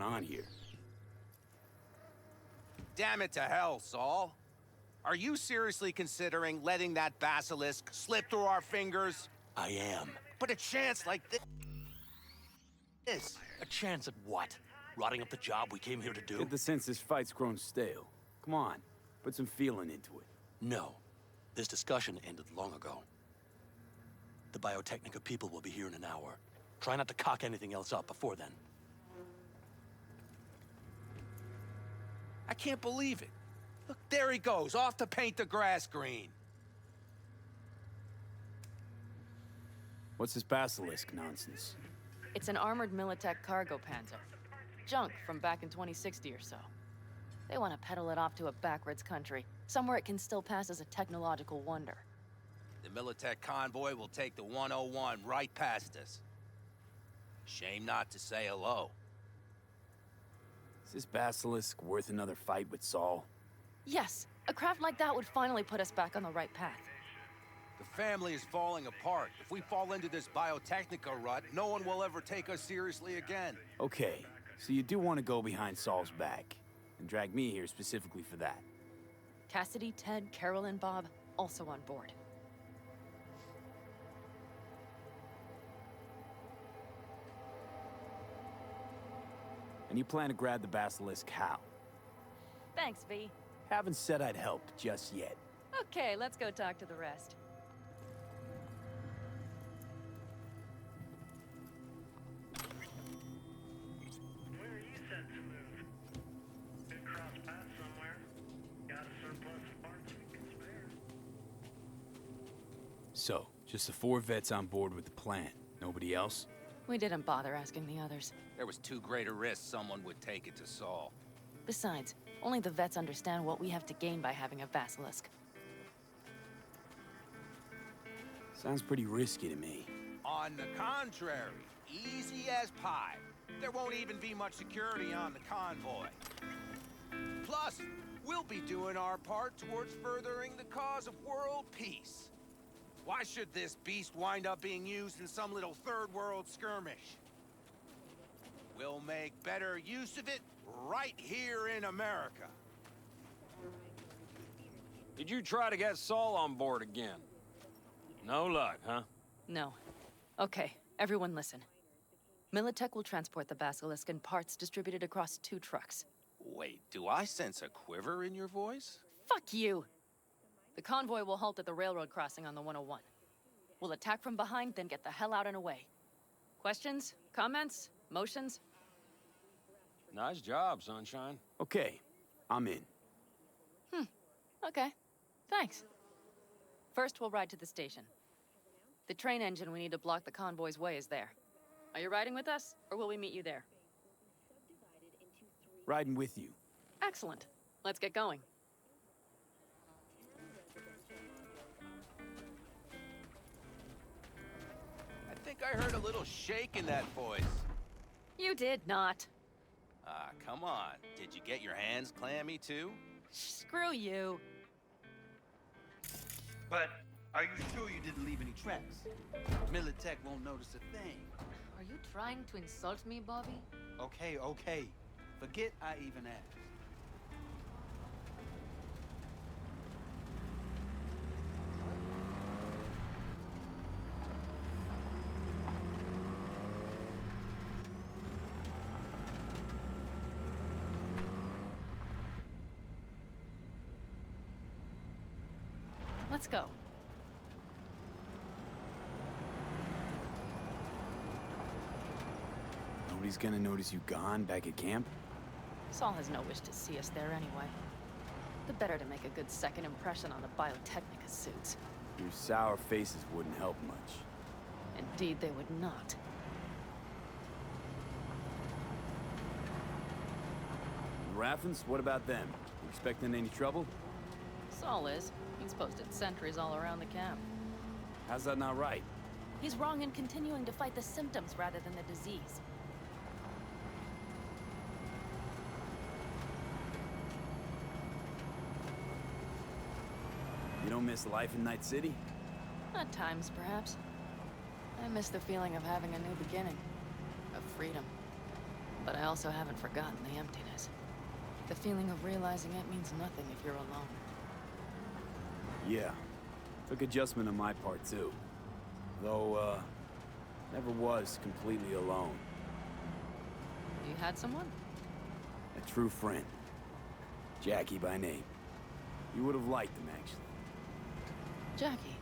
on here? Damn it to hell, Saul. Are you seriously considering letting that basilisk slip through our fingers? I am. But a chance like this. A chance at what? Rotting up the job we came here to do? Get the sense this fight's grown stale. Come on, put some feeling into it. No. This discussion ended long ago. The Biotechnica people will be here in an hour. Try not to cock anything else up before then. I can't believe it. Look, there he goes, off to paint the grass green. What's this basilisk nonsense? It's an armored Militech cargo panzer. Junk from back in 2060 or so. They want to peddle it off to a backwards country, somewhere it can still pass as a technological wonder. The Militech convoy will take the 101 right past us. Shame not to say hello. Is this basilisk worth another fight with Saul? Yes, a craft like that would finally put us back on the right path. The family is falling apart. If we fall into this Biotechnica rut, no one will ever take us seriously again. Okay, so you do want to go behind Saul's back, and drag me here specifically for that. Cassidy, Ted, Carol, and Bob also on board. And you plan to grab the basilisk how? Thanks, V. Haven't said I'd help just yet. Okay, let's go talk to the rest. Where are you set to move? Could cross paths somewhere. Got a surplus of parts we can spare. So, just the 4 vets on board with the plan. Nobody else? We didn't bother asking the others. There was too great a risk someone would take it to Saul. Besides, only the vets understand what we have to gain by having a basilisk. Sounds pretty risky to me. On the contrary, easy as pie. There won't even be much security on the convoy. Plus, we'll be doing our part towards furthering the cause of world peace. Why should this beast wind up being used in some little third world skirmish? We'll make better use of it right here in America. Did you try to get Saul on board again? No luck, huh? No. Okay, everyone listen. Militech will transport the basilisk in parts distributed across 2 trucks. Wait, do I sense a quiver in your voice? Fuck you! The convoy will halt at the railroad crossing on the 101. We'll attack from behind, then get the hell out and away. Questions? Comments? Motions? Nice job, Sunshine. Okay, I'm in. Okay. Thanks. First, we'll ride to the station. The train engine we need to block the convoy's way is there. Are you riding with us, or will we meet you there? Riding with you. Excellent. Let's get going. I think I heard a little shake in that voice. You did not. Ah, come on. Did you get your hands clammy too? Screw you. But are you sure you didn't leave any tracks? Militech won't notice a thing. Are you trying to insult me, Bobby? Okay, okay. Forget I even asked. Let's go. Nobody's gonna notice you gone back at camp? Saul has no wish to see us there anyway. The better to make a good second impression on the Biotechnica suits. Your sour faces wouldn't help much. Indeed, they would not. Raffens, what about them? You expecting any trouble? Saul is. He's posted sentries all around the camp. How's that not right? He's wrong in continuing to fight the symptoms rather than the disease. You don't miss life in Night City? At times, perhaps. I miss the feeling of having a new beginning. Of freedom. But I also haven't forgotten the emptiness. The feeling of realizing it means nothing if you're alone. Yeah. Took adjustment on my part, too. Though, never was completely alone. You had someone? A true friend. Jackie by name. You would have liked him, actually. Jackie.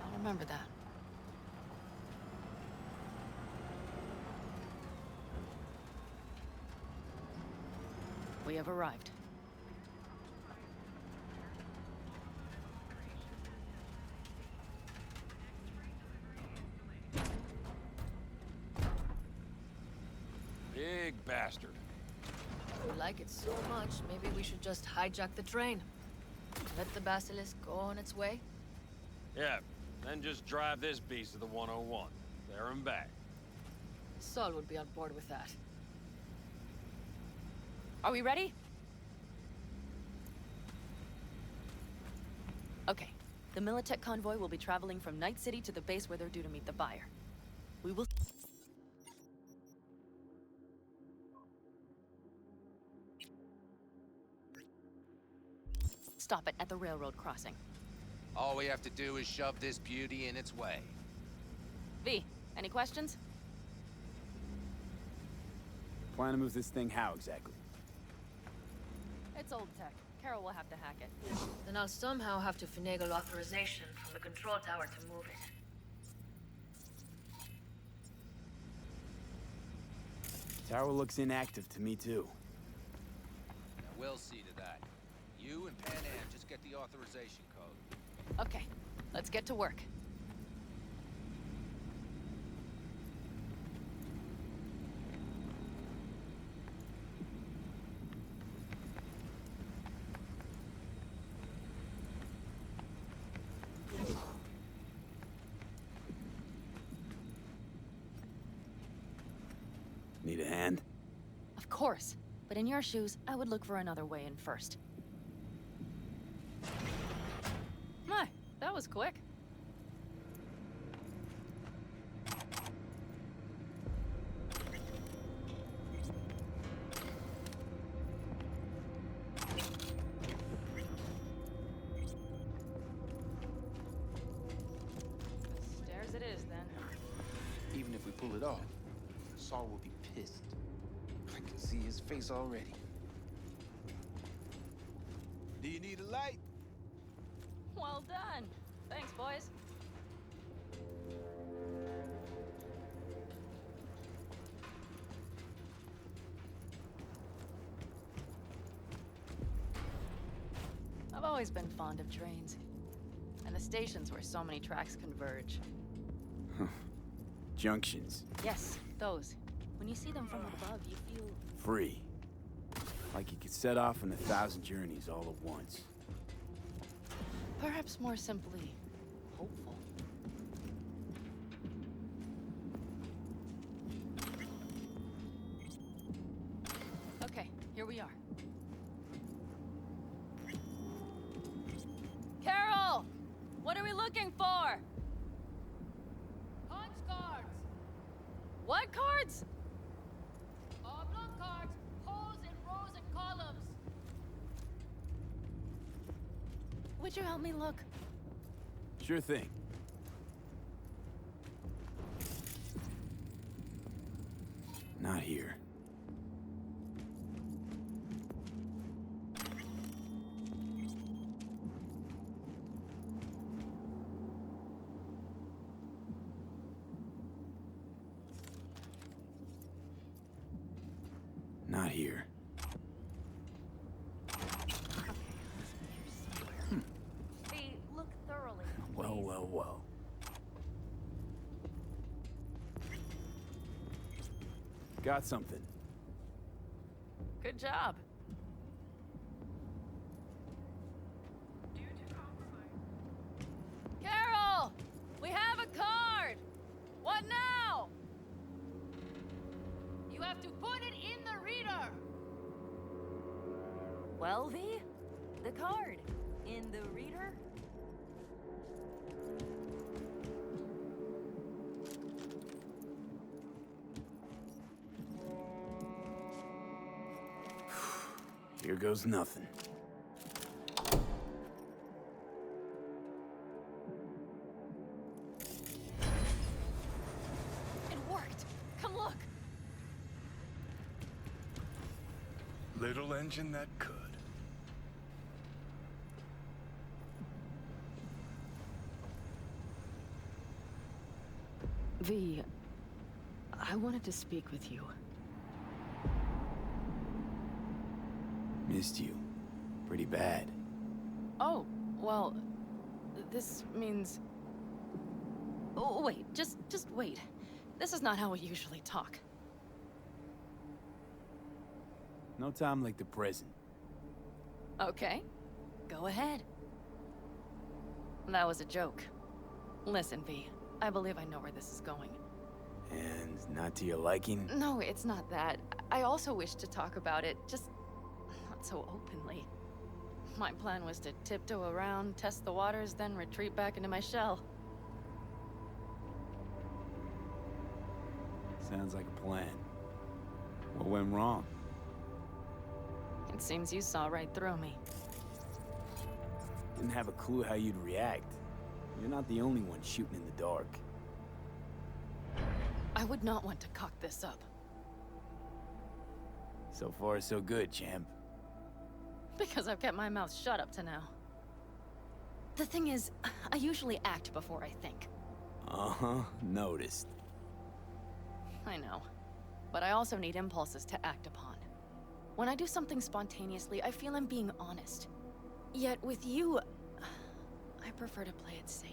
I'll remember that. We have arrived. Big bastard. If we like it so much, maybe we should just hijack the train. Let the basilisk go on its way. Yeah, then just drive this beast to the 101. There and back. Saul would be on board with that. Are we ready? Okay. The Militech convoy will be traveling from Night City to the base where they're due to meet the buyer. We will... stop it at the railroad crossing. All we have to do is shove this beauty in its way. V, any questions? Plan to move this thing how, exactly? It's old tech. Carol will have to hack it. Then I'll somehow have to finagle authorization from the control tower to move it. Tower looks inactive to me, too. Now, we'll see to that. You and Pan Am just get the authorization code. Okay, let's get to work. Need a hand? Of course, but in your shoes, I would look for another way in first. My, that was quick. Stairs it is, then. Even if we pull it off, Saul will be pissed. I can see his face already. Do you need a light? Well done. Thanks, boys. I've always been fond of trains. And the stations where so many tracks converge. Junctions. Yes, those. When you see them from above, you feel... Free. Like you could set off on 1,000 journeys all at once. perhaps more simply, hopeful. Okay, here we are. Carol! What are we looking for? Punch cards! What cards? Oblong cards, holes in rows and columns. Would you help me look? Sure thing. Not here. Not here. Hey, look thoroughly. Well, well, well. Got something. Good job. Carol! We have a card! What now? You have to put it in the reader. Well, V, the card. In the reader? Here goes nothing. It worked! Come look! Little engine that could. V, I wanted to speak with you. Missed you. Pretty bad. Oh, well, this means... Oh, wait, just wait. This is not how we usually talk. No time like the present. Okay, go ahead. That was a joke. Listen, V, I believe I know where this is going. And not to your liking? No, it's not that. I also wish to talk about it, just not so openly. My plan was to tiptoe around, test the waters, then retreat back into my shell. Sounds like a plan. What went wrong? It seems you saw right through me. Didn't have a clue how you'd react. You're not the only one shooting in the dark. I would not want to cock this up. So far, so good, champ. Because I've kept my mouth shut up to now. The thing is, I usually act before I think. Uh-huh, noticed. I know. But I also need impulses to act upon. When I do something spontaneously, I feel I'm being honest. Yet with you, I prefer to play it safe.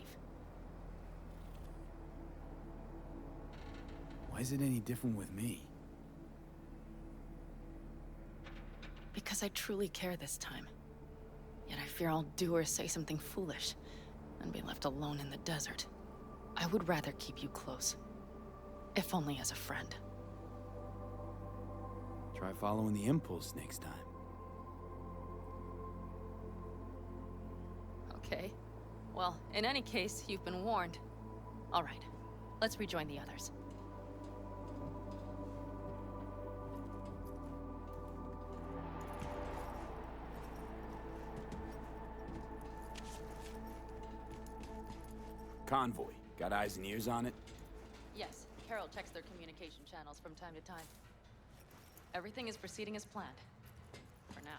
Why is it any different with me? Because I truly care this time. Yet I fear I'll do or say something foolish and be left alone in the desert. I would rather keep you close. If only as a friend. Try following the impulse next time. Okay. Well, in any case, you've been warned. All right. Let's rejoin the others. Convoy. Got eyes and ears on it? Yes, Carol checks their communication channels from time to time. Everything is proceeding as planned. For now.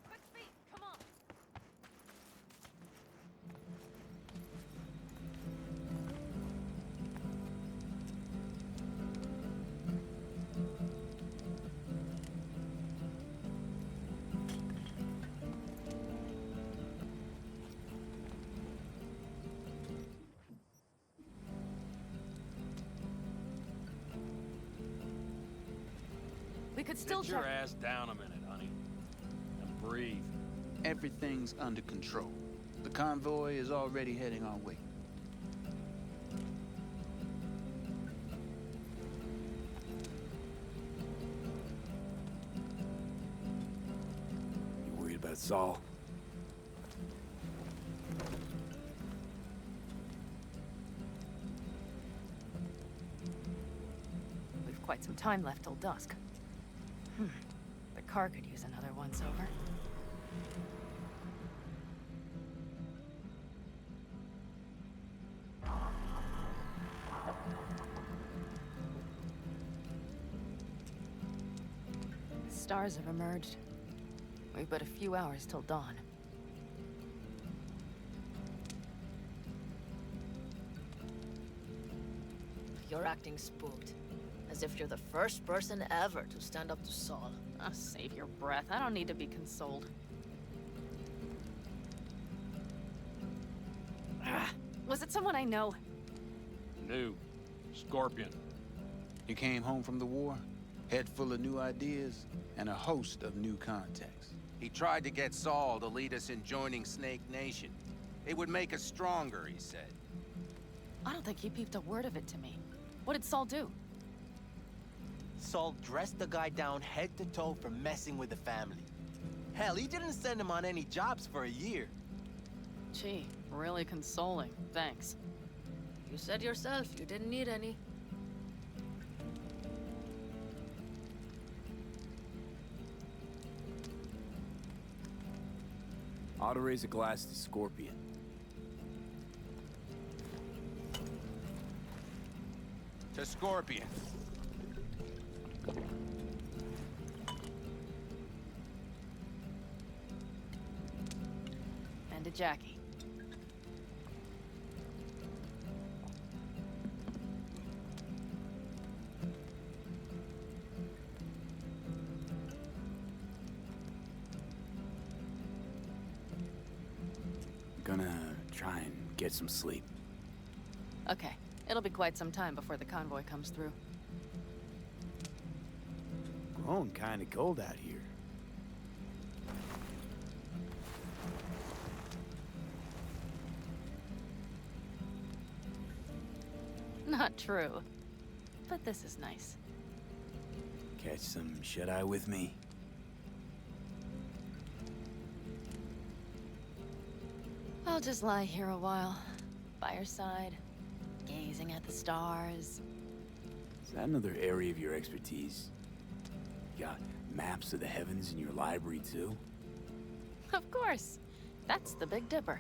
Quick feet, come on! We could still Sit your check. ass down a minute, honey. And breathe. Everything's under control. The convoy is already heading our way. You worried about Saul? We've quite some time left till dusk. The car could use another once-over. Stars have emerged. We've but a few hours till dawn. You're acting spooked. As if you're the first person ever to stand up to Saul. Oh, save your breath. I don't need to be consoled. Was it someone I know? No. Scorpion. You came home from the war, head full of new ideas, and a host of new contacts. He tried to get Saul to lead us in joining Snake Nation. It would make us stronger, he said. I don't think he peeped a word of it to me. What did Saul do? Saul dressed the guy down head to toe for messing with the family. Hell, he didn't send him on any jobs for a year. Gee, really consoling. Thanks. You said yourself you didn't need any. Ought to raise a glass to Scorpion. To Scorpion. And to Jackie. Gonna try and get some sleep. Okay, it'll be quite some time before the convoy comes through. Grown kinda cold out here. Not true. But this is nice. Catch some shut-eye with me? I'll just lie here a while, by your side, gazing at the stars. Is that another area of your expertise? You got maps of the heavens in your library, too? Of course. That's the Big Dipper.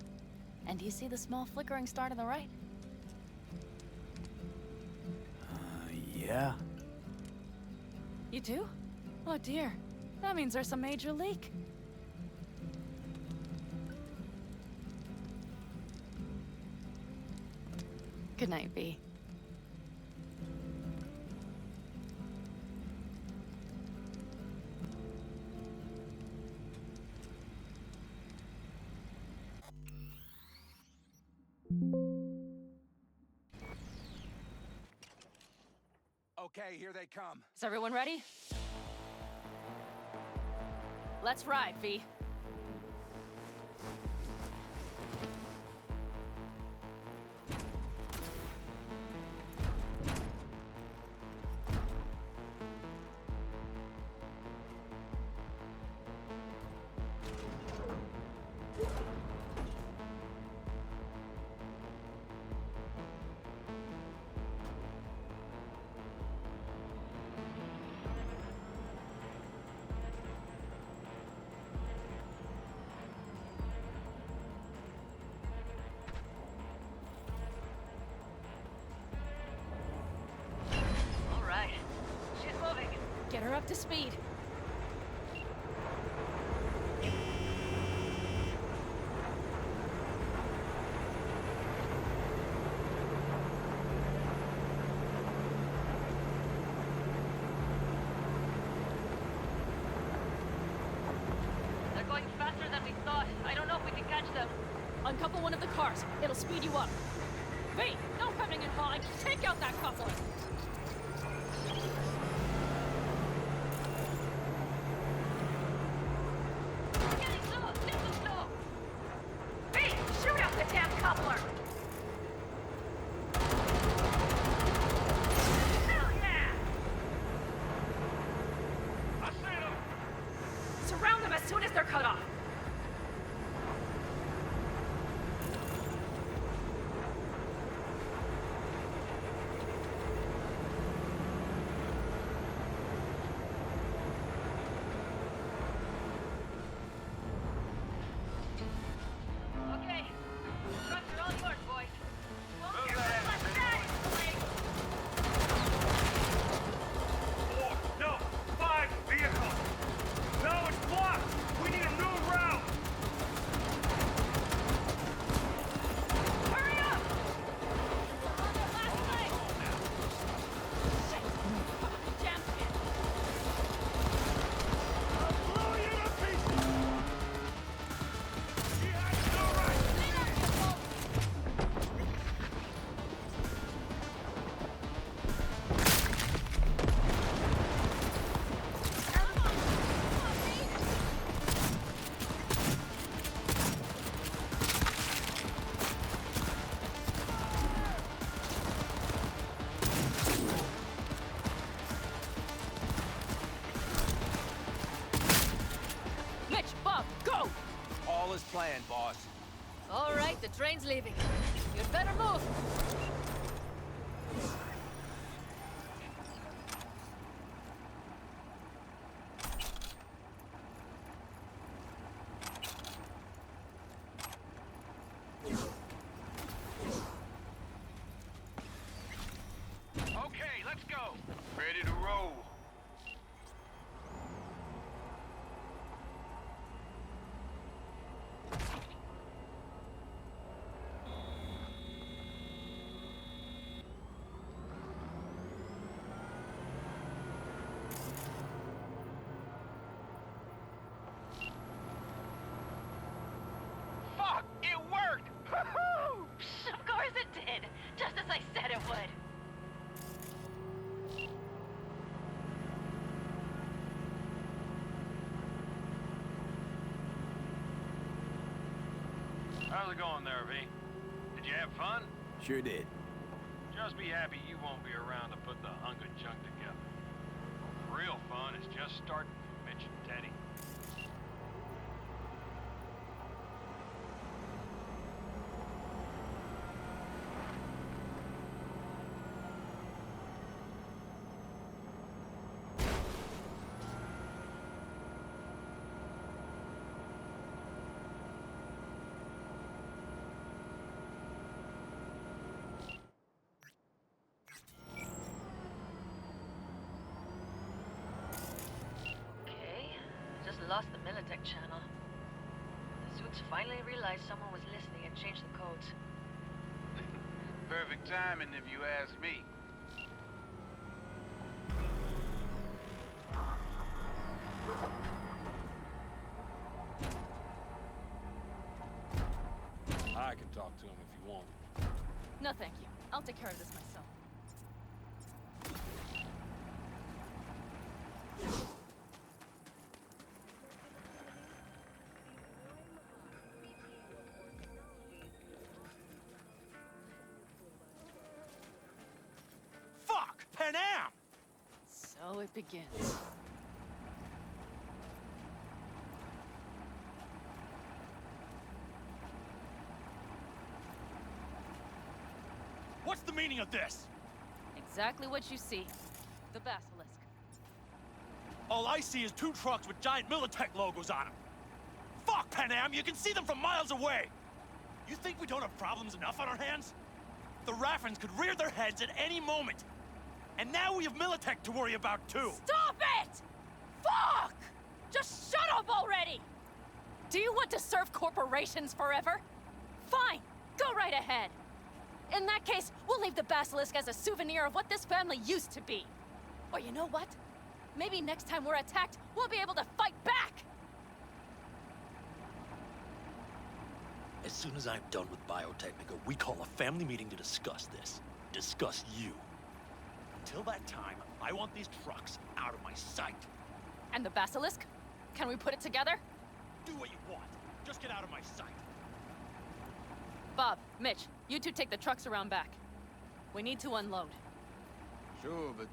And do you see the small flickering star to the right? Yeah. You do? Oh dear. That means there's a major leak. Good night, V. Okay, here they come. Is everyone ready? Let's ride, V. Get her up to speed. They're going faster than we thought. I don't know if we can catch them. Uncouple one of the cars. It'll speed you up. V, no coming and hauling. Take out that coupler. Surround them as soon as they're cut off. the train's leaving. You'd better move. Okay, let's go. Ready to roll. Fuck! It worked! Woohoo! Of course it did. Just as I said it would. How's it going there, V? Did you have fun? Sure did. Just be happy you won't be around to put the hunk of junk together. Real fun is just starting for Mitch and Teddy. Okay, I just lost the Militech channel. The suits finally realized someone was listening and changed the codes. Perfect timing if you ask me. I can talk to him if you want. No, thank you. I'll take care of this myself. Fuck! Pan Am! So it begins. What's the meaning of this? Exactly what you see. The basilisk. All I see is 2 trucks with giant Militech logos on them. Fuck, Pan Am! You can see them from miles away! You think we don't have problems enough on our hands? The Raffens could rear their heads at any moment. And now we have Militech to worry about, too. Stop it! Fuck! Just shut up already! Do you want to serve corporations forever? Fine, go right ahead. In that case, we'll leave the basilisk as a souvenir of what this family used to be. Or you know what? Maybe next time we're attacked, we'll be able to fight back! As soon as I'm done with Biotechnica, we call a family meeting to discuss this. Discuss you. Until that time, I want these trucks out of my sight. And the basilisk? Can we put it together? Do what you want. Just get out of my sight. Bob, Mitch, you two take the trucks around back. We need to unload. Sure, but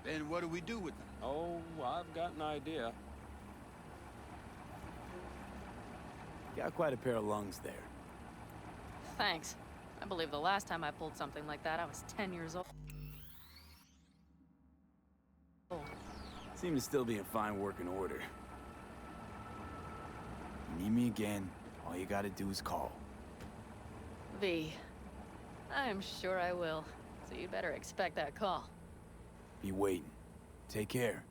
then what do we do with them? Oh, I've got an idea. Got quite a pair of lungs there. Thanks. I believe the last time I pulled something like that, I was 10 years old. Seem to still be in fine working order. You need me again, all you gotta do is call. V. I'm sure I will. So you'd better expect that call. Be waiting. Take care.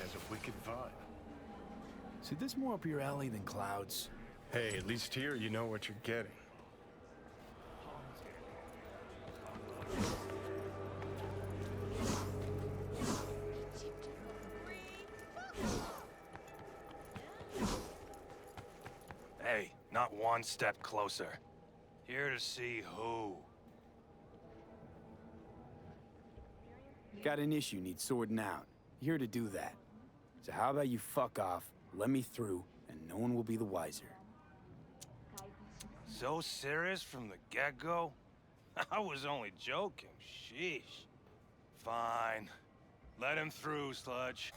Has a wicked vibe. So this more up your alley than clouds? Hey, at least here you know what you're getting. Not one step closer. Here to see who. Got an issue needs sorting out. Here to do that. So how about you fuck off, let me through, and no one will be the wiser. So serious from the get-go? I was only joking, sheesh. Fine. Let him through, Sludge.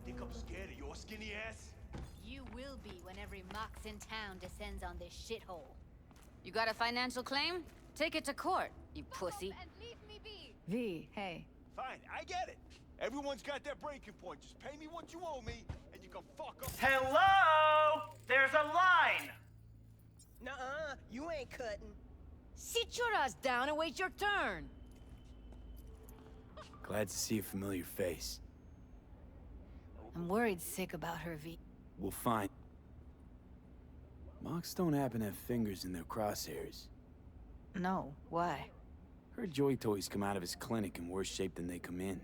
Think I'm scared of your skinny ass? You will be when every mox in town descends on this shithole. You got a financial claim? Take it to court, you pussy. And leave me be. V, hey. Fine, I get it. Everyone's got their breaking point. Just pay me what you owe me, and you can fuck up. Hello? There's a line! Nuh-uh, you ain't cutting. Sit your ass down and wait your turn. Glad to see a familiar face. I'm worried sick about her, V. We'll find. Mox don't happen to have fingers in their crosshairs. No, why? Her joy toys come out of his clinic in worse shape than they come in.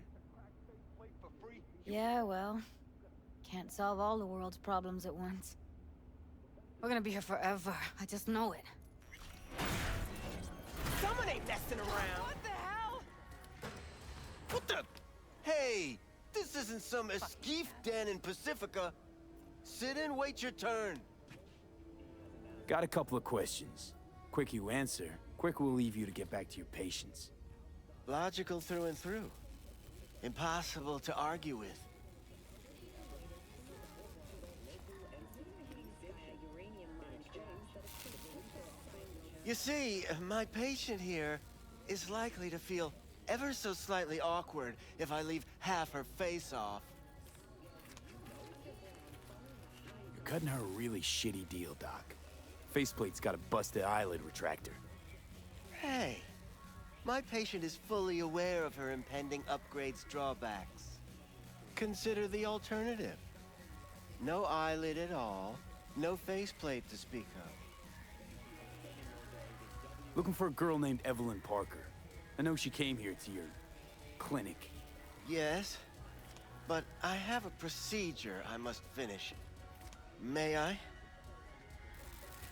Yeah, well, can't solve all the world's problems at once. We're gonna be here forever. I just know it. Someone ain't messing around. What the hell? What the? Hey, this isn't some escape den in Pacifica. Sit and wait your turn. Got a couple of questions. Quick you answer, quick we'll leave you to get back to your patients. Logical through and through. Impossible to argue with. You see, my patient here is likely to feel ever so slightly awkward if I leave half her face off. You're cutting her a really shitty deal, Doc. Faceplate's got a busted eyelid retractor. Hey, my patient is fully aware of her impending upgrade's drawbacks. Consider the alternative. No eyelid at all, no faceplate to speak of. Looking for a girl named Evelyn Parker. I know she came here to your clinic. Yes, but I have a procedure I must finish. May I?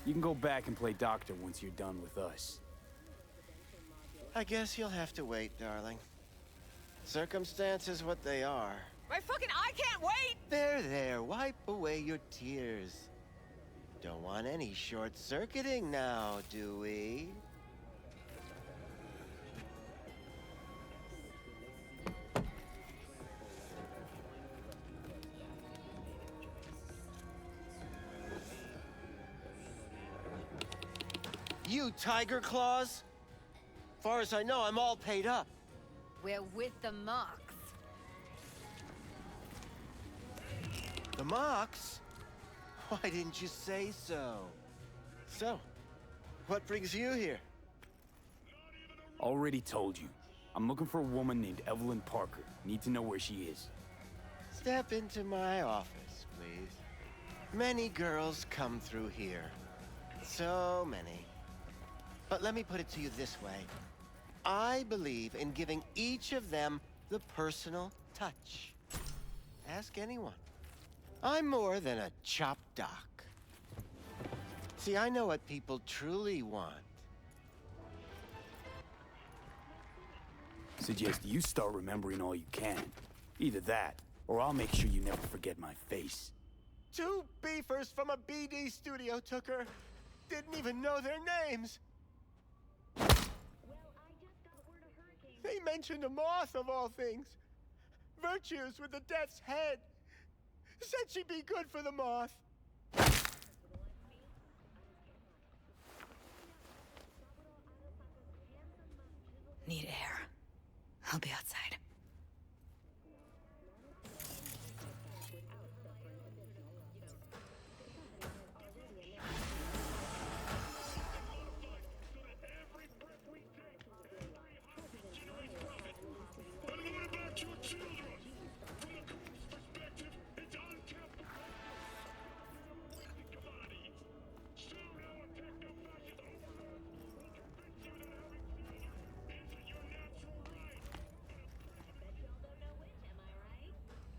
You can go back and play doctor once you're done with us. I guess you'll have to wait, darling. Circumstances what they are. My fucking eye can't wait! There, wipe away your tears. Don't want any short-circuiting now, do we? You tiger claws? Far as I know, I'm all paid up. We're with the mox. The Mox? Why didn't you say so? So, what brings you here? Already told you. I'm looking for a woman named Evelyn Parker. Need to know where she is. Step into my office, please. Many girls come through here. So many. But let me put it to you this way. I believe in giving each of them the personal touch. Ask anyone. I'm more than a chop doc. See, I know what people truly want. Suggest you start remembering all you can. Either that, or I'll make sure you never forget my face. 2 beefers from a BD studio took her. Didn't even know their names. They mentioned a moth of all things. Virtues with the death's head. Said she'd be good for the moth. Need air. I'll be outside.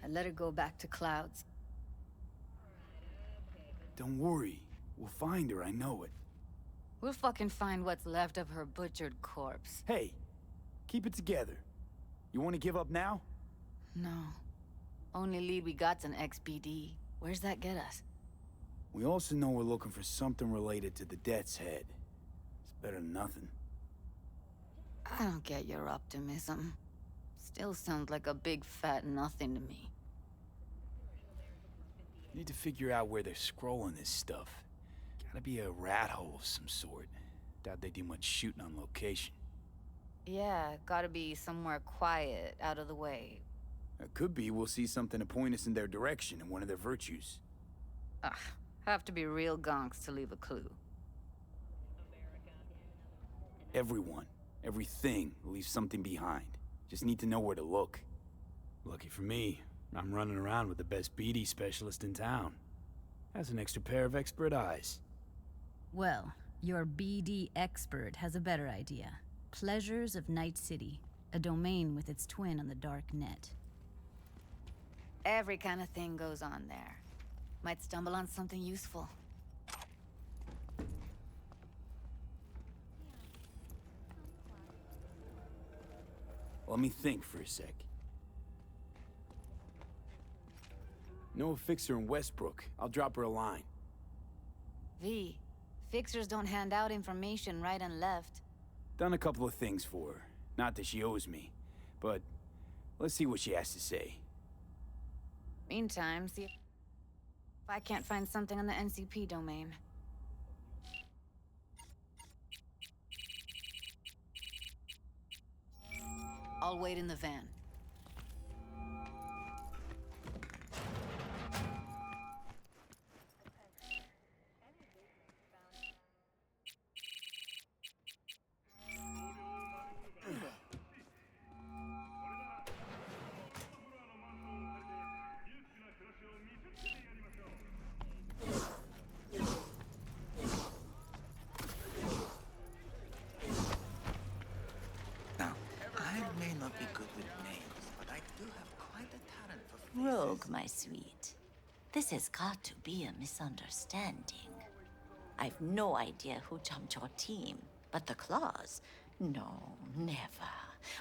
I let her go back to Clouds. Don't worry. We'll find her, I know it. We'll fucking find what's left of her butchered corpse. Hey, keep it together. You want to give up now? No. Only lead we got's an XBD. Where's that get us? We also know we're looking for something related to the Death's Head. It's better than nothing. I don't get your optimism. Still sounds like a big fat nothing to me. Need to figure out where they're scrolling this stuff. Gotta be a rat hole of some sort. Doubt they do much shooting on location. Yeah, gotta be somewhere quiet, out of the way. It could be we'll see something to point us in their direction in one of their virtues. Ugh, have to be real gonks to leave a clue. Everyone, everything leaves something behind. Just need to know where to look. Lucky for me, I'm running around with the best BD specialist in town. Has an extra pair of expert eyes. Well, your BD expert has a better idea. Pleasures of Night City, a domain with its twin on the dark net. Every kind of thing goes on there. Might stumble on something useful. Let me think for a sec. Know a fixer in Westbrook. I'll drop her a line. V, fixers don't hand out information right and left. Done a couple of things for her. Not that she owes me, but let's see what she has to say. Meantime, see if I can't find something on the NCP domain. I'll wait in the van. Now, I may not be good with names, but I do have quite a talent for faces. Rogue, my sweet. This has got to be a misunderstanding. I've no idea who jumped your team, but the claws? No, never.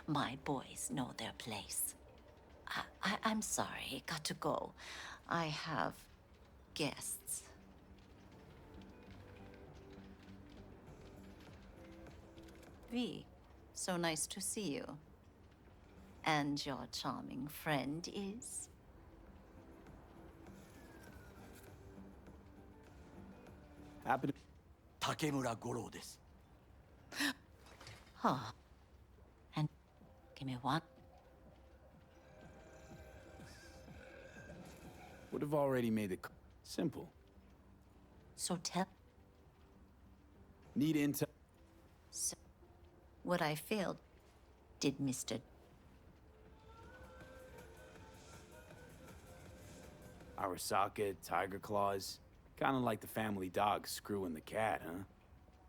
My boys know their place. I'm sorry, got to go. I have guests. V, so nice to see you. And your charming friend is? Happen. Takemura Goro desu. Huh. And give me one. Would have already made the simple. So tell. Need intel. So, what I failed, did Mr. Arasaka, Tiger Claws. Kinda like the family dog screwing the cat, huh?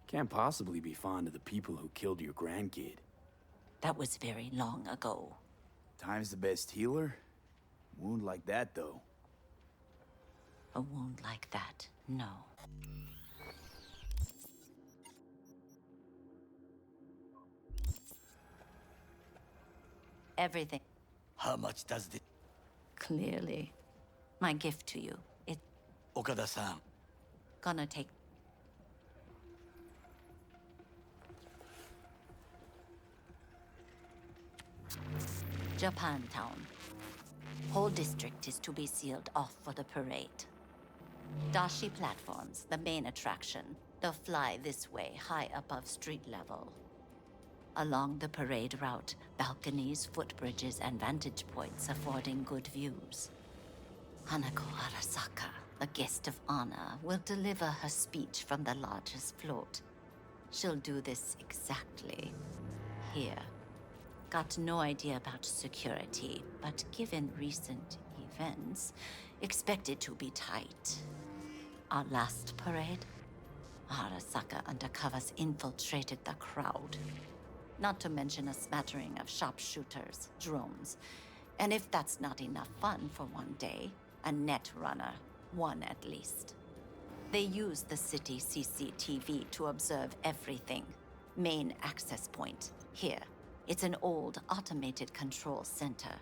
Can't possibly be fond of the people who killed your grandkid. That was very long ago. Time's the best healer? Wound like that, though. A wound like that, no. Everything. How much does this? Clearly. My gift to you. It's Okada-san. gonna take. Japantown. Whole district is to be sealed off for the parade. Dashi platforms, the main attraction. They'll fly this way, high above street level. Along the parade route, balconies, footbridges, and vantage points affording good views. Hanako Arasaka, the guest of honor, will deliver her speech from the largest float. She'll do this exactly here. Got no idea about security, but given recent events, expect it to be tight. Our last parade, Arasaka undercovers infiltrated the crowd. Not to mention a smattering of sharpshooters, drones, And if that's not enough fun for one day, a net runner, one at least. They use the city CCTV to observe everything. Main access point, here. It's an old automated control center.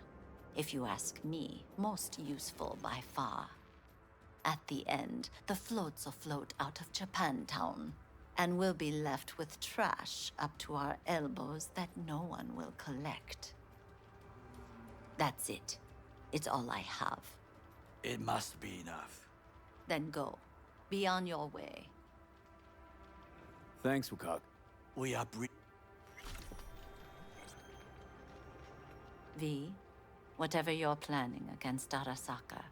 If you ask me, most useful by far. At the end, the floats will float out of Japantown, and we'll be left with trash up to our elbows that no one will collect. That's it. It's all I have. It must be enough. Then go. Be on your way. Thanks, Wakak. We are V, whatever you're planning against Arasaka.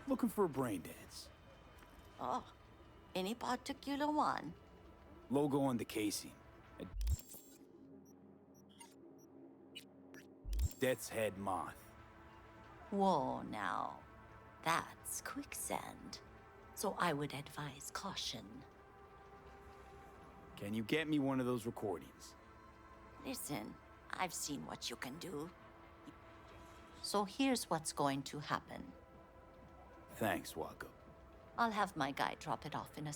Looking for a brain dance. Oh, any particular one? Logo on the casing. Death's Head Moth. Whoa, now. That's quicksand. So I would advise caution. Can you get me one of those recordings? Listen, I've seen what you can do. So here's what's going to happen. Thanks, Wako. I'll have my guy drop it off in a...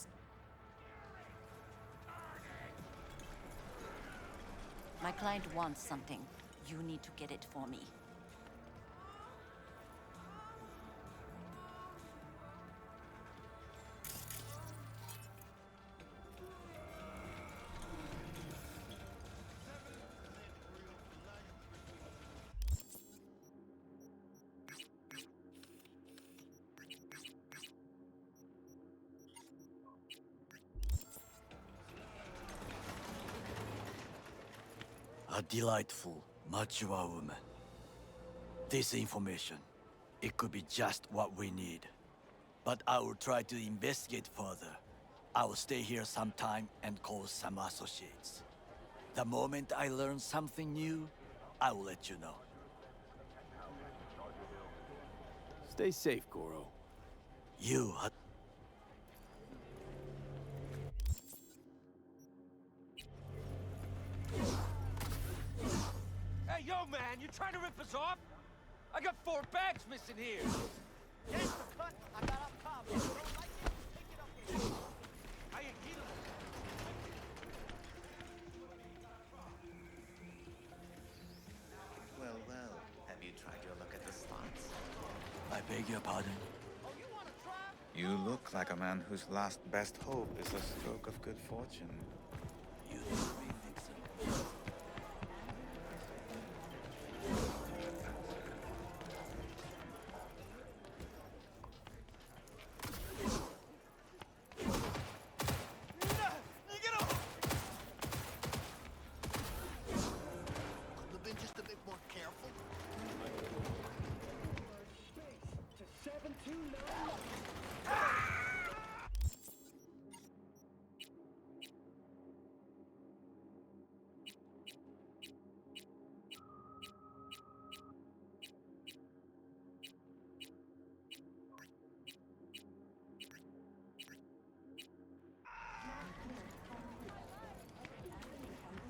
My client wants something. You need to get it for me. A delightful, mature woman. This information, it could be just what we need. But I will try to investigate further. I will stay here some time and call some associates. The moment I learn something new, I will let you know. Stay safe, Goro. You are... Hey, yo, man, you trying to rip us off? I got 4 bags missing here. Get the cut. I got up top. If you don't like it, take it up here. I ain't getting it. Well, well. Have you tried your luck at the slots? I beg your pardon? You look like a man whose last best hope is a stroke of good fortune. You really think so?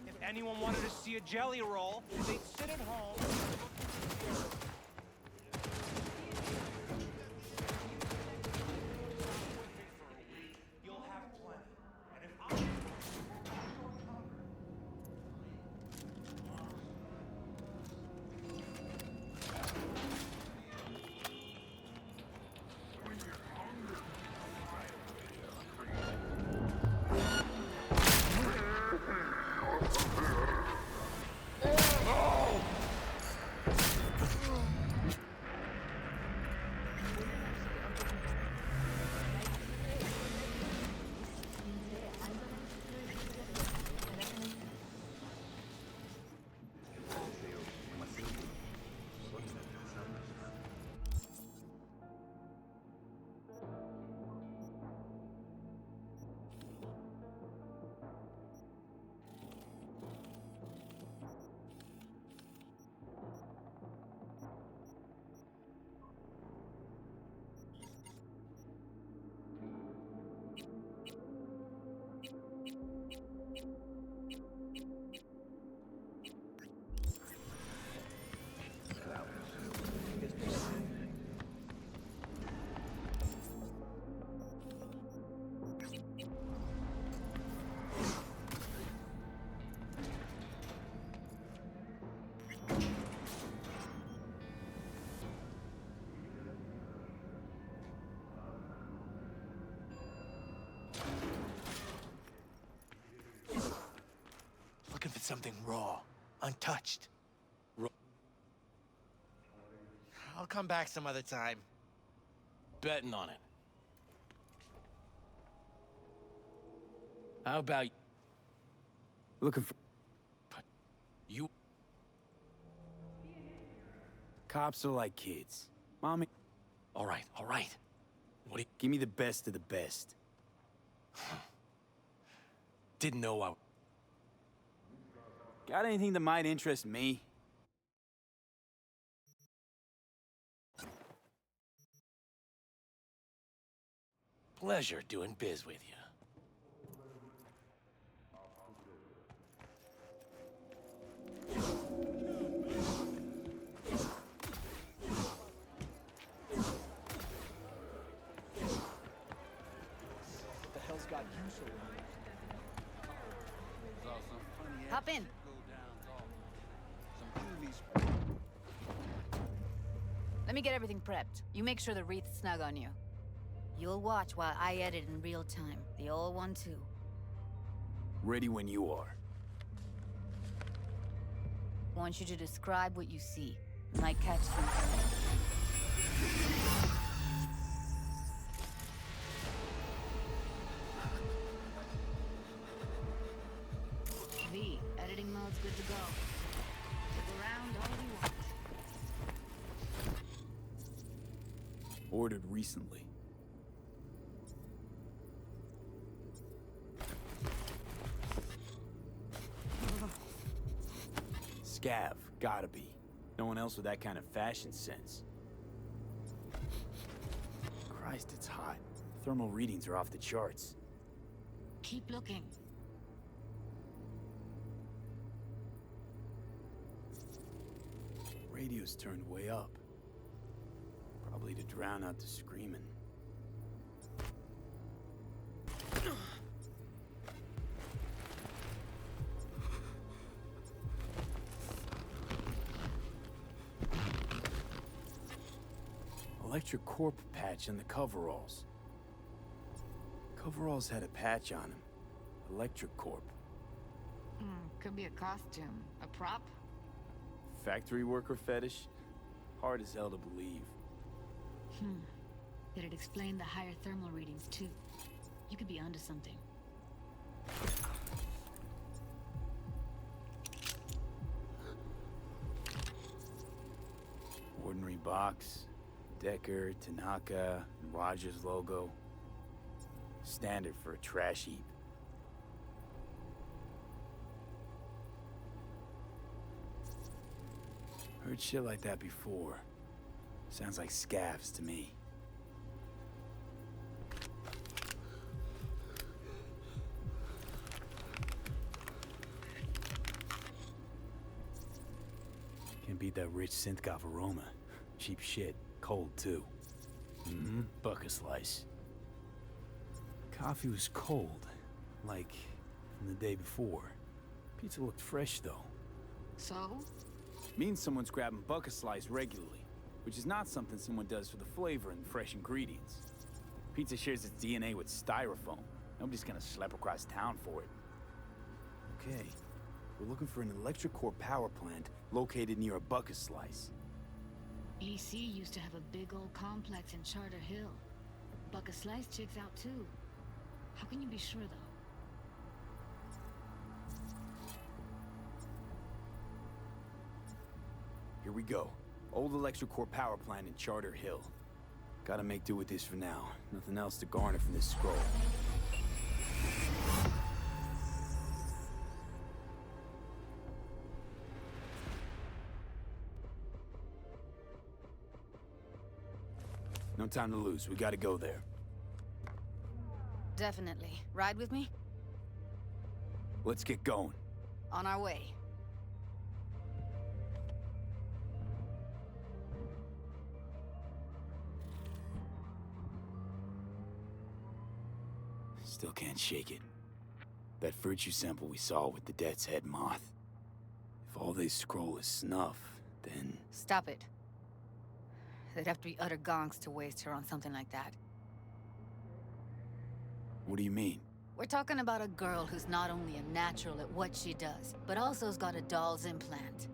If anyone wanted to see a jelly roll, they'd sit at home. You'll have plenty. And if I... something raw, untouched. I'll come back some other time. Betting on it. How about Looking for... you? Cops are like kids. Mommy... All right, all right. What do you... Give me the best of the best. Didn't know I... Got anything that might interest me? Pleasure doing biz with you. What the hell's got you so Hop in. Let me get everything prepped. You make sure the wreath's snug on you. You'll watch while I edit in real time. The old one, too. Ready when you are. Want you to describe what you see. Might catch something. V, editing mode's good to go. Stick around all you want. Ordered recently. Scav, gotta be. No one else with that kind of fashion sense. Christ, it's hot. Thermal readings are off the charts. Keep looking. Radio's turned way up. Probably to drown out the screaming. Electric Corp patch on the coveralls. Coveralls had a patch on them. Electric Corp. Could be a costume. A prop? Factory worker fetish? Hard as hell to believe. Did it explain the higher thermal readings, too? You could be onto something. Ordinary box. Decker, Tanaka, and Rogers logo. Standard for a trash heap. Heard shit like that before. Sounds like scavs to me. Can't beat that rich synth-goth aroma. Cheap shit. Cold, too. Bucket slice. Coffee was cold. Like, from the day before. Pizza looked fresh, though. So? Means someone's grabbing bucket slice regularly. Which is not something someone does for the flavor and fresh ingredients. Pizza shares its DNA with styrofoam. Nobody's gonna schlep across town for it. Okay. We're looking for an electric core power plant located near a bucket slice. EC used to have a big old complex in Charter Hill. Bucket Slice checks out too. How can you be sure, though? Here we go. Old electric core power plant in Charter Hill. Gotta make do with this for now. Nothing else to garner from this scroll. No time to lose. We gotta go there. Definitely. Ride with me? Let's get going. On our way. Still can't shake it. That virtue sample we saw with the Death's Head moth. If all they scroll is snuff, then... Stop it. They'd have to be utter gonks to waste her on something like that. What do you mean? We're talking about a girl who's not only a natural at what she does, but also's got a doll's implant.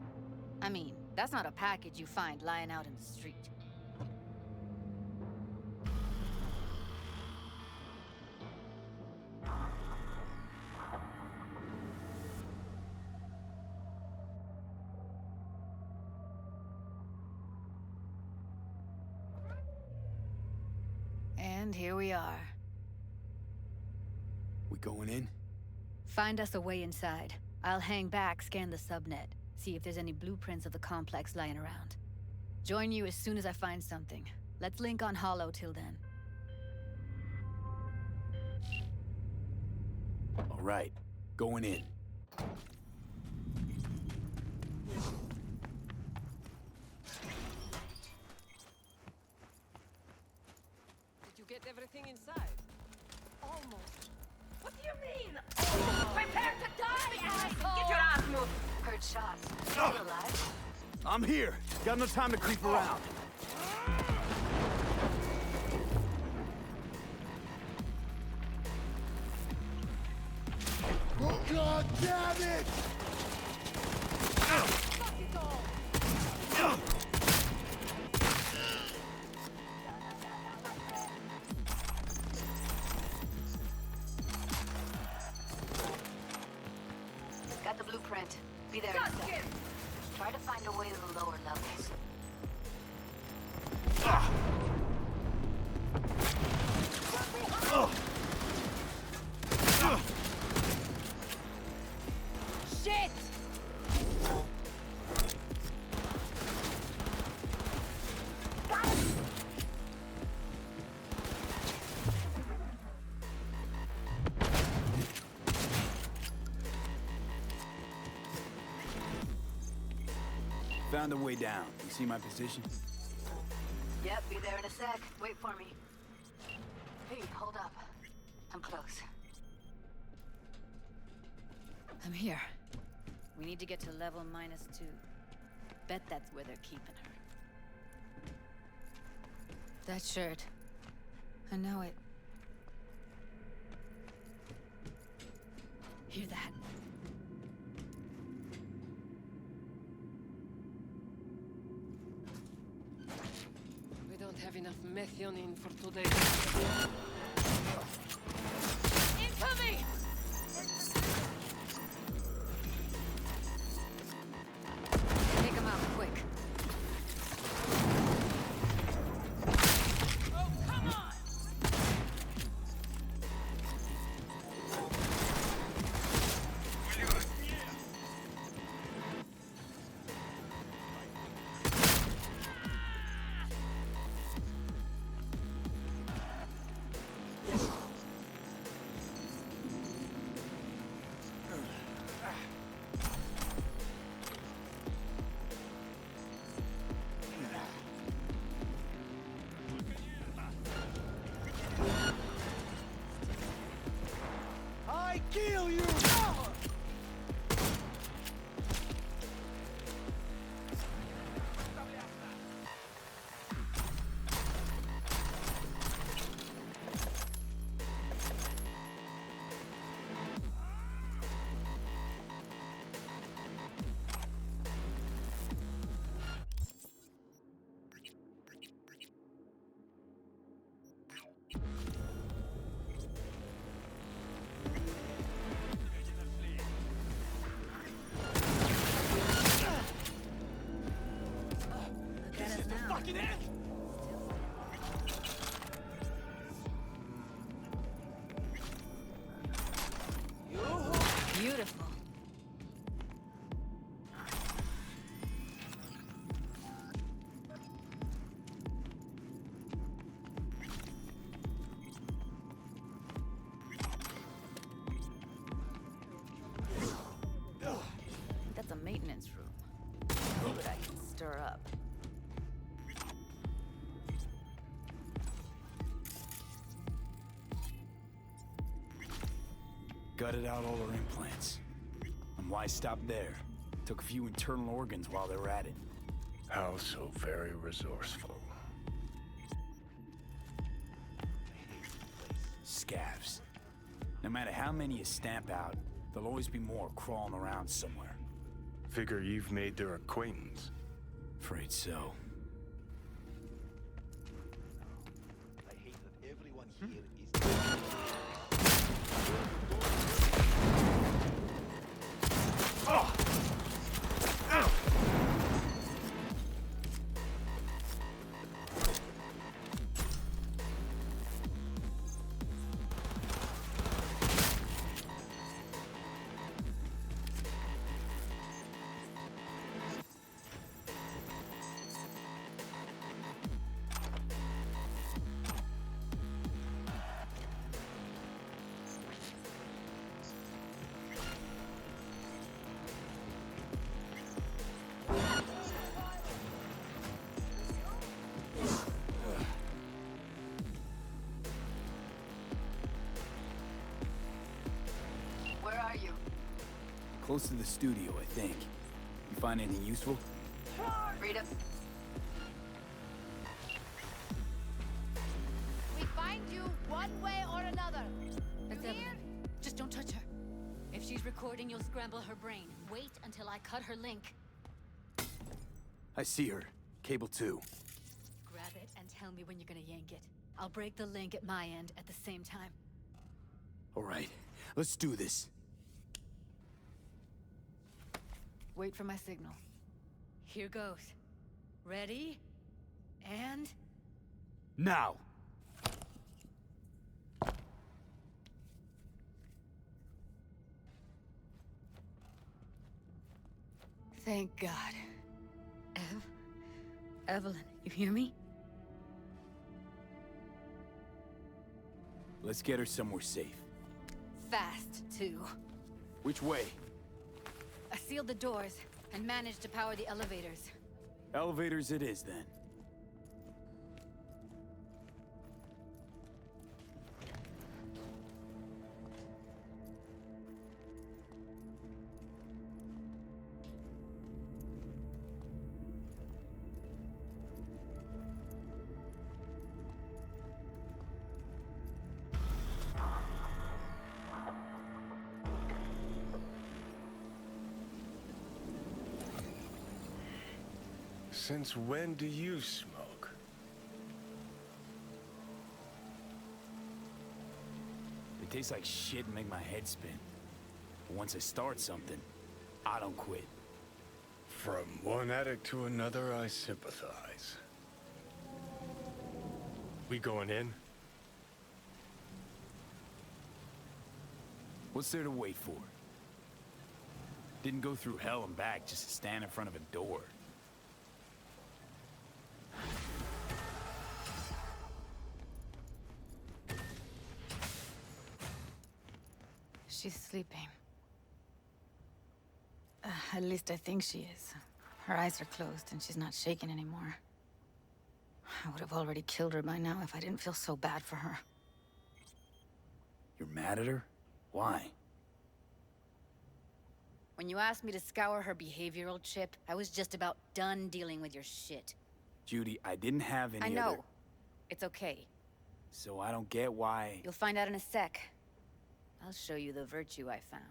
I mean, that's not a package you find lying out in the street. And here we are. We going in? Find us a way inside. I'll hang back, scan the subnet, see if there's any blueprints of the complex lying around. Join you as soon as I find something. Let's link on Hollow till then. All right, going in. Did you get everything inside? Almost. What do you mean? Prepare to die, asshole! Get your ass moved! Heard shots. Still alive? I'm here. Got no time to creep around. Oh, God damn it! Fuck it all! Got the blueprint. Be there in a sec. Try to find a way to the lower levels. Shit! Found a way down. You see my position? Yep, be there in a sec. Wait for me. Hey, hold up. I'm close. I'm here. We need to get to level -2. Bet that's where they're keeping her. That shirt. I know it. Hear that? We don't have enough methionine for today. Incoming! Take him out quick. Oh, come on! I kill you! Fucking end! Beautiful. That's a maintenance room. See what I can stir up. Gutted out all her implants. And why stop there? Took a few internal organs while they were at it. How so very resourceful. Scavs. No matter how many you stamp out, there'll always be more crawling around somewhere. Figure you've made their acquaintance. Afraid so. I hate that everyone here is. Where are you? Close to the studio, I think. You find anything useful? Rita. We find you one way or another. That's Evelyn. Just don't touch her. If she's recording, you'll scramble her brain. Wait until I cut her link. I see her. Cable 2. Grab it and tell me when you're gonna yank it. I'll break the link at my end at the same time. All right, let's do this. Wait for my signal. Here goes. Ready? And... Now! Thank God. Evelyn, you hear me? Let's get her somewhere safe. Fast, too. Which way? I sealed the doors and managed to power the elevators. Elevators it is, then. Since when do you smoke? It tastes like shit and make my head spin. But once I start something, I don't quit. From one addict to another, I sympathize. We going in? What's there to wait for? Didn't go through hell and back just to stand in front of a door. She's sleeping. At least I think she is. Her eyes are closed and she's not shaking anymore. I would have already killed her by now if I didn't feel so bad for her. You're mad at her? Why? When you asked me to scour her behavioral chip, I was just about done dealing with your shit. Judy, I didn't have any I know. other... It's okay. So I don't get why... You'll find out in a sec. I'll show you the virtue I found.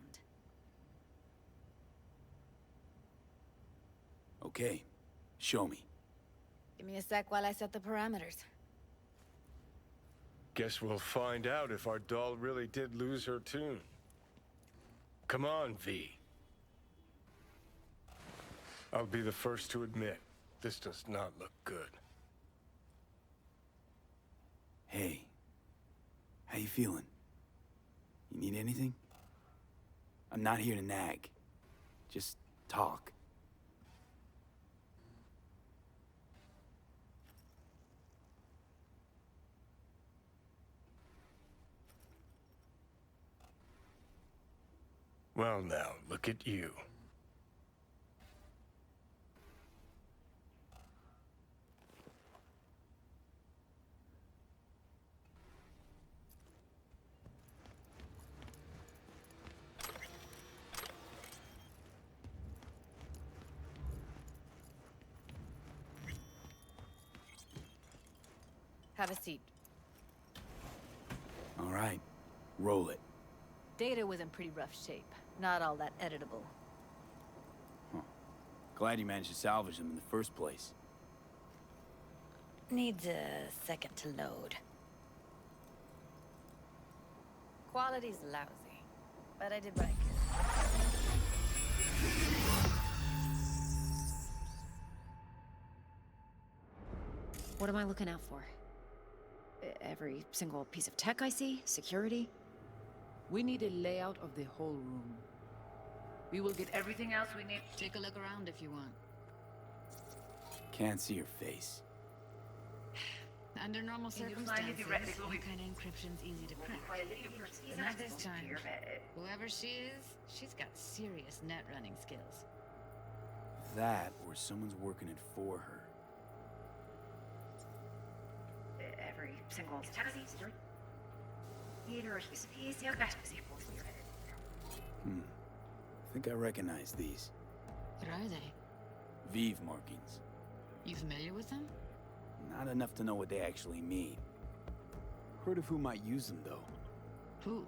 Okay, show me. Give me a sec while I set the parameters. Guess we'll find out if our doll really did lose her tune. Come on, V. I'll be the first to admit, this does not look good. Hey, how you feeling? You need anything? I'm not here to nag. Just talk. Well now, look at you. Have a seat. All right, roll it. Data was in pretty rough shape. Not all that editable. Huh. Glad you managed to salvage them in the first place. Needs a second to load. Quality's lousy, but I did what I could. What am I looking out for? Every single piece of tech I see? Security? We need a layout of the whole room. We will get everything else we need. Take a look around if you want. Can't see your face. Under normal circumstances, that kind of encryption's easy to crack. But not this time. Whoever she is, she's got serious net running skills. That, or someone's working it for her. Every single tech I see? I think I recognize these. What are they? Vive markings. You familiar with them? Not enough to know what they actually mean. Heard of who might use them, though. Who?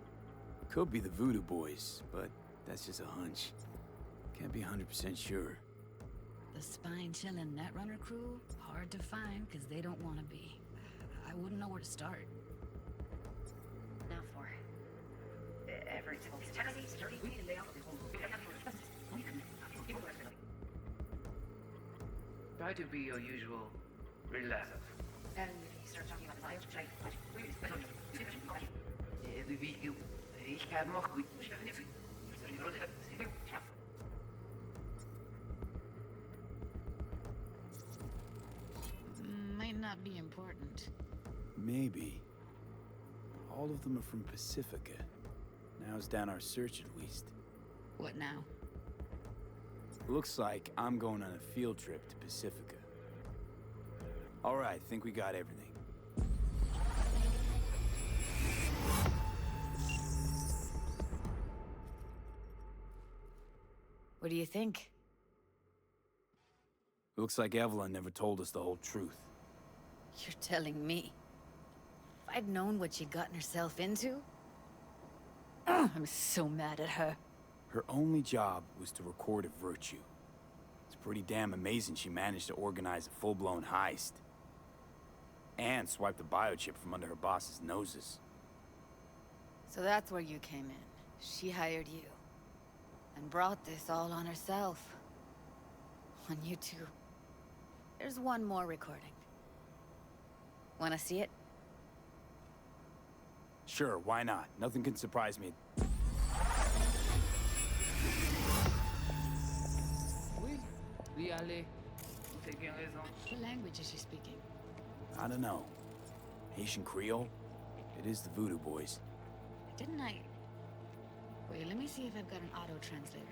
Could be the Voodoo Boys, but that's just a hunch. Can't be 100% sure. The spine-chilling Netrunner crew? Hard to find, because they don't want to be. I wouldn't know where to start. Now for every single tech I see? Try to be your usual relaxed. And you start talking about Might not be important. Maybe. All of them are from Pacifica. Now's down our search at least. What now? Looks like I'm going on a field trip to Pacifica. All right, think we got everything. What do you think? Looks like Evelyn never told us the whole truth. You're telling me? If I'd known what she'd gotten herself into? I'm so mad at her. Her only job was to record a virtue. It's pretty damn amazing she managed to organize a full-blown heist. And swipe the biochip from under her boss's noses. So that's where you came in. She hired you. And brought this all on herself. On you two. There's one more recording. Wanna see it? Sure, why not? Nothing can surprise me. Oui, allez. Vous avez bien raison. What language is she speaking? I don't know. Haitian Creole? It is the Voodoo Boys. Didn't I... Wait, let me see if I've got an auto-translator.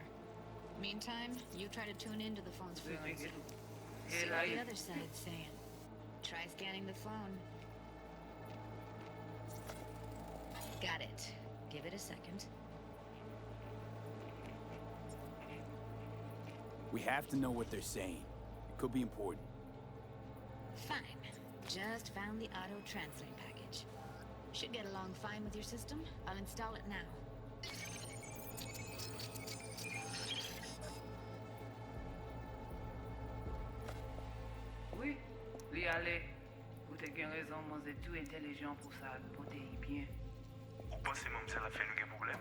Meantime, you try to tune into the phone's frequency. See what the other side's saying. Try scanning the phone. Got it. Give it a second. We have to know what they're saying. It could be important. Fine. Just found the auto-translate package. Should get along fine with your system. I'll install it now. Oui, allez. Vous avez bien raison, moi c'est tout intelligent pour ça, pour te bien. Vous pensez même que ça va faire un problème?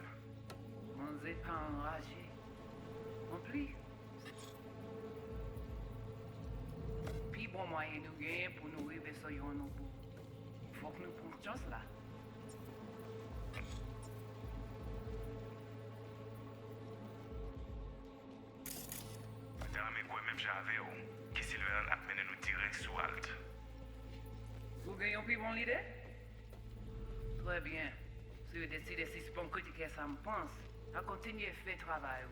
Moi c'est pas enragé. Non plus. Puis bon moyen nous gagner pour nous arriver sur nos bouts. Faut que nous prenions chance là. Madame, quoi même j'avais ou qui Sylvain a mené nous tirer sous halte. Vous gagnez plus bon l'idée? Très bien. Si vous décidez si c'est bon critiquer ça me pense, à continuer à faire travail.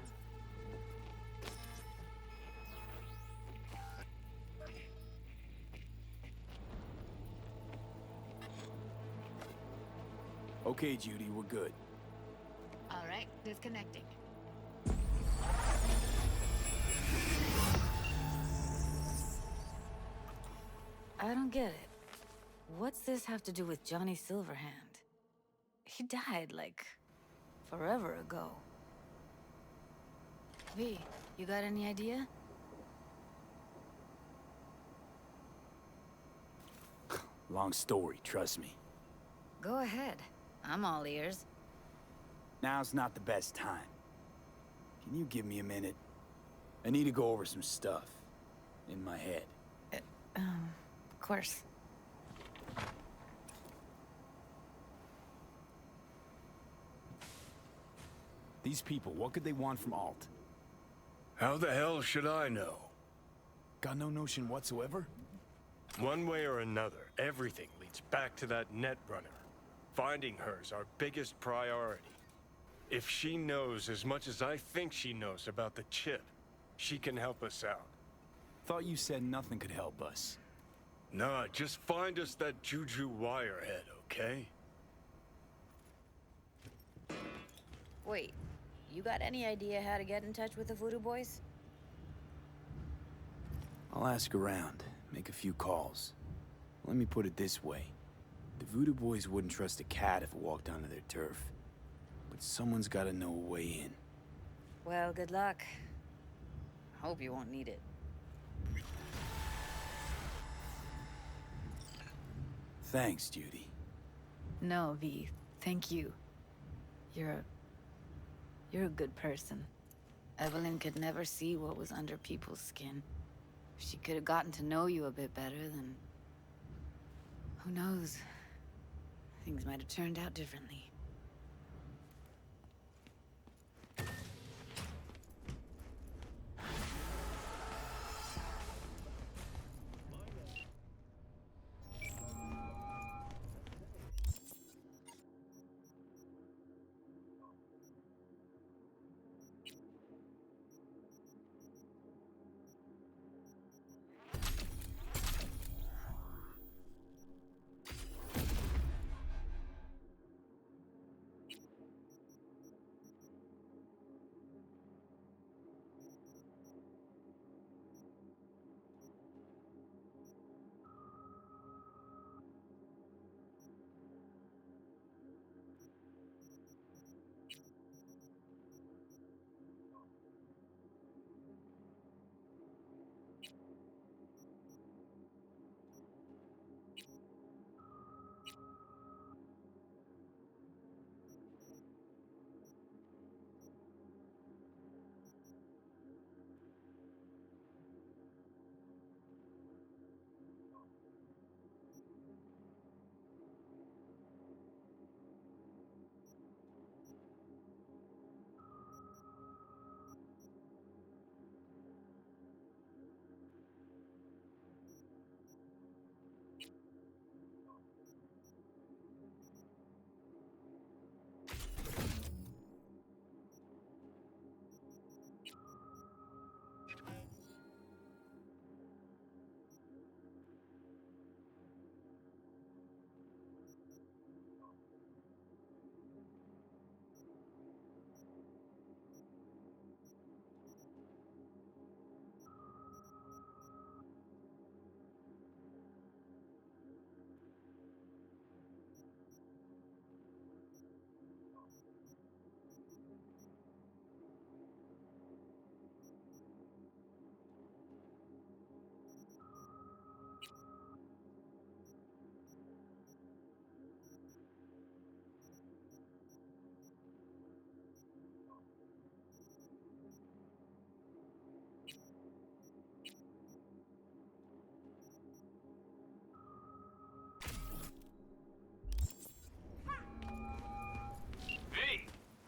Okay, Judy, we're good. All right, disconnecting. I don't get it. What's this have to do with Johnny Silverhand? He died, like, Forever ago. V, you got any idea? Long story, trust me. Go ahead. I'm all ears. Now's not the best time. Can you give me a minute? I need to go over some stuff. In my head. Of course. These people, what could they want from Alt? How the hell should I know? Got no notion whatsoever? One way or another, everything leads back to that Netrunner. Finding her's our biggest priority. If she knows as much as I think she knows about the chip, she can help us out. Thought you said nothing could help us. Nah, just find us that Juju wirehead, okay? Wait, you got any idea how to get in touch with the Voodoo Boys? I'll ask around, make a few calls. Let me put it this way. The Voodoo Boys wouldn't trust a cat if it walked onto their turf. But someone's gotta know a way in. Well, good luck. Hope you won't need it. Thanks, Judy. No, V. Thank you. You're a good person. Evelyn could never see what was under people's skin. If she could have gotten to know you a bit better, then... who knows? Things might have turned out differently.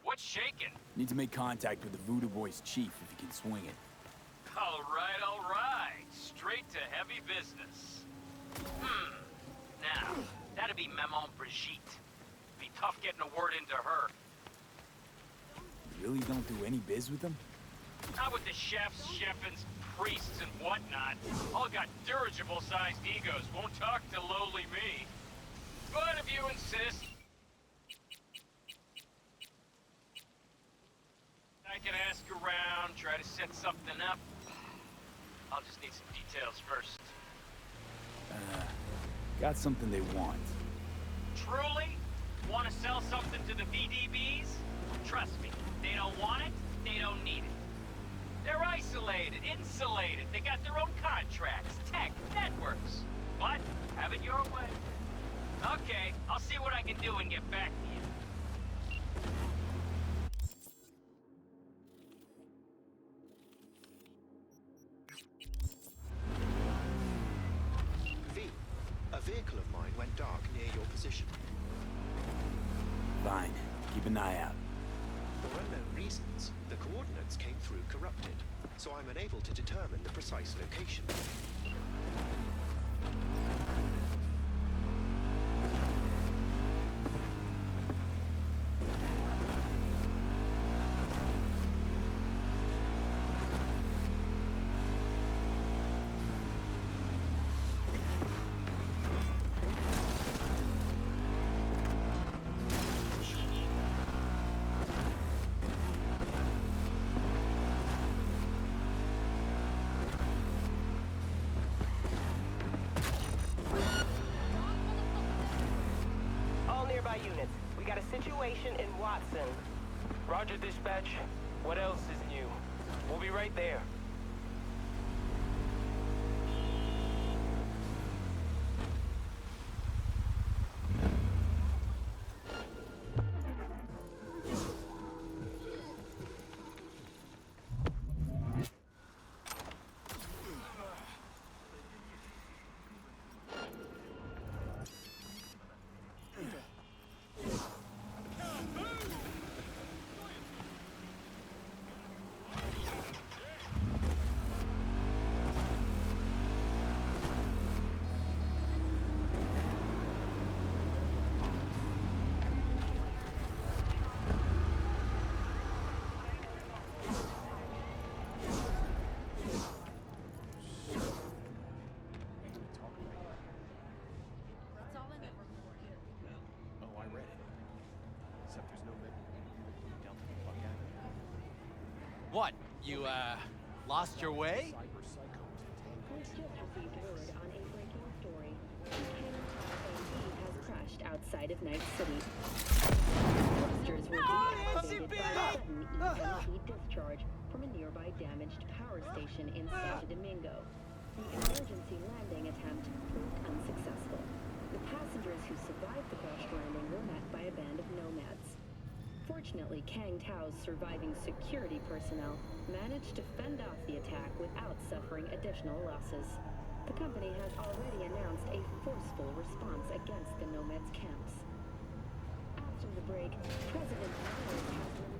What's shaking? Need to make contact with the Voodoo Boys chief if you can swing it. All right. Straight to heavy business. Now, that'd be Maman Brigitte. Be tough getting a word into her. You really don't do any biz with them? Not with the chefs, chefins, priests, and whatnot. All got dirigible-sized egos, won't talk to lowly me. But if you insist... I can ask around, try to set something up. I'll just need some details first. Got something they want. Truly? Want to sell something to the VDBs? Trust me, they don't want it, they don't need it. They're isolated, insulated, they got their own contracts, tech, networks. But, have it your way. Okay, I'll see what I can do and get back to you. V, a vehicle of mine went dark near your position. Fine. Keep an eye out. For unknown reasons, the coordinates came through corrupted, so I'm unable to determine the precise location. Units. We got a situation in Watson. Roger, dispatch. What else is new? We'll be right there. What? You, lost your way? We've just received word on a breaking story. CYBERPUNK has crashed outside of Night City. Protesters were deactivated by a sudden EMP discharge from a nearby damaged power station in Santo Domingo. The emergency landing attempt proved unsuccessful. The passengers who survived the crash landing were met by a band of nomads. Fortunately, Kang Tao's surviving security personnel managed to fend off the attack without suffering additional losses. The company has already announced a forceful response against the nomads' camps. After the break, President Myers has